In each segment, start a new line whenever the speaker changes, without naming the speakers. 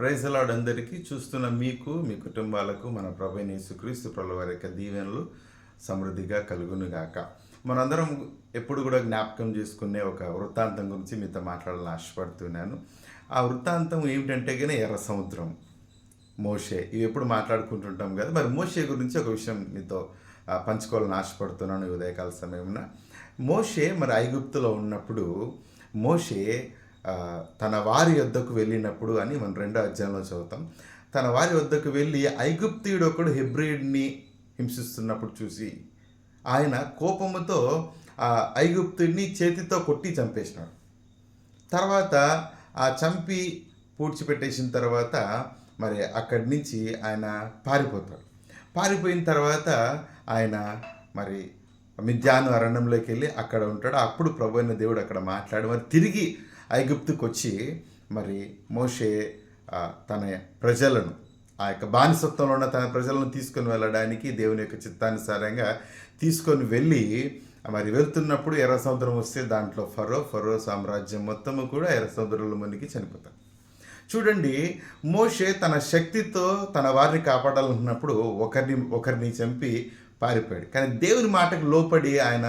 Praise the lord అందరికీ. చూస్తున్న మీకు, మీ కుటుంబాలకు మన ప్రభువైన యేసుక్రీస్తు ప్రభుల వారి యొక్క దీవెనలు సమృద్ధిగా కలుగునుగాక. మనందరం ఎప్పుడు కూడా జ్ఞాపకం చేసుకునే ఒక వృత్తాంతం గురించి మీతో మాట్లాడాలని ఆశపడుతున్నాను. ఆ వృత్తాంతం ఏమిటంటే కానీ ఎర్ర సముద్రం, మోషే, ఇవి ఎప్పుడు మాట్లాడుకుంటుంటాం కదా. మరి మోషే గురించి ఒక విషయం మీతో పంచుకోవాలని ఆశపడుతున్నాను ఈ ఉదయకాల సమయంలో. మోషే మరి ఐగుప్తులో ఉన్నప్పుడు మోషే తన వారి యొద్దకు వెళ్ళినప్పుడు అని మనం 2వ అధ్యాయంలో చదువుతాం. తన వారి వద్దకు వెళ్ళి ఐగుప్తీయుడు ఒకడు హెబ్రీయుడిని హింసిస్తున్నప్పుడు చూసి ఆయన కోపముతో ఆ ఐగుప్తుడిని చేతితో కొట్టి చంపేసినాడు. తర్వాత ఆ చంపి పూడ్చిపెట్టేసిన తర్వాత మరి అక్కడి నుంచి ఆయన పారిపోతాడు. పారిపోయిన తర్వాత ఆయన మరి మిద్యాను అరణ్యంలోకి వెళ్ళి అక్కడ ఉంటాడు. అప్పుడు ప్రభువైన దేవుడు అక్కడ మాట్లాడి మరి తిరిగి ఐగుప్తుకు వచ్చి మరి మోషే తన ప్రజలను ఆ యొక్క బానిసత్వంలో ఉన్న తన ప్రజలను తీసుకొని వెళ్ళడానికి దేవుని యొక్క చిత్తానుసారంగా తీసుకొని వెళ్ళి మరి వెళ్తున్నప్పుడు ఎర్ర సముద్రం వస్తే దాంట్లో ఫరో సామ్రాజ్యం మొత్తము కూడా ఎర్ర సముద్రంలో మునిగి చనిపోతారు. చూడండి, మోషే తన శక్తితో తన వారిని కాపాడాలనుకున్నప్పుడు ఒకరిని చంపి పారిపోయాడు. కానీ దేవుని మాటకు లోపడి ఆయన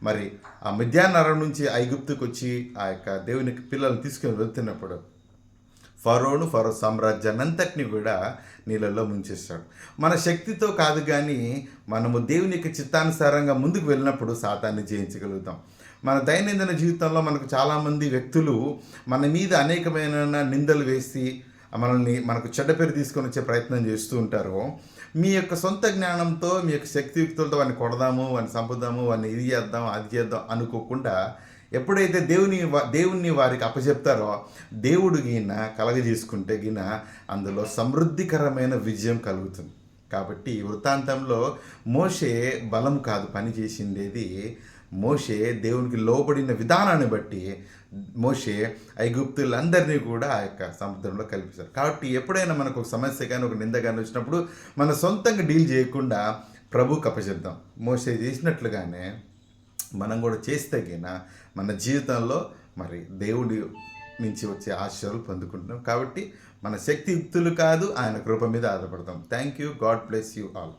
మరి ఆ మిద్యానరం నుంచి ఐగుప్తుకు వచ్చి ఆ యొక్క దేవుని పిల్లల్ని తీసుకొని వెళ్తున్నప్పుడు ఫరో సామ్రాజ్యాన్ని అంతటిని కూడా నీళ్ళల్లో ముంచేస్తాడు. మన శక్తితో కాదు, కానీ మనము దేవుని యొక్క చిత్తానుసారంగా ముందుకు వెళ్ళినప్పుడు సాతాన్ని జయించగలుగుతాం. మన దైనందిన జీవితంలో మనకు చాలామంది వ్యక్తులు మన మీద అనేకమైన నిందలు వేసి మనకు చెడ్డ పేరు తీసుకొని వచ్చే ప్రయత్నం చేస్తూ ఉంటారు. మీ యొక్క సొంత జ్ఞానంతో, మీ యొక్క శక్తియుక్తులతో వాడిని కొడదాము, వాడిని చంపుదాము, వాడిని ఇది చేద్దాం అది చేద్దాం అనుకోకుండా ఎప్పుడైతే దేవుణ్ణి వారికి అప్పచెప్తారో దేవుడు కలగజేసుకుంటే అందులో సమృద్ధికరమైన విజయం కలుగుతుంది. కాబట్టి ఈ వృత్తాంతంలో మోషే బలం కాదు పని చేసిండేది, మోషే దేవునికి లోబడిన విధానాన్ని బట్టి మోషే ఐగుప్తులందరినీ కూడా ఆ యొక్క సముద్రంలో కల్పిస్తారు. కాబట్టి ఎప్పుడైనా మనకు ఒక సమస్య కానీ ఒక నింద కానీ వచ్చినప్పుడు మన సొంతంగా డీల్ చేయకుండా ప్రభువుకి అప్పచెప్దాం. మోషే చేసినట్లుగానే మనం కూడా చేస్తే మన జీవితంలో మరి దేవుడి నుంచి వచ్చే ఆశీర్వాదాలు పొందుకుంటున్నాం. కాబట్టి మన శక్తియుక్తులు కాదు, ఆయన కృప మీద ఆధారపడతాం. Thank you. God bless you all.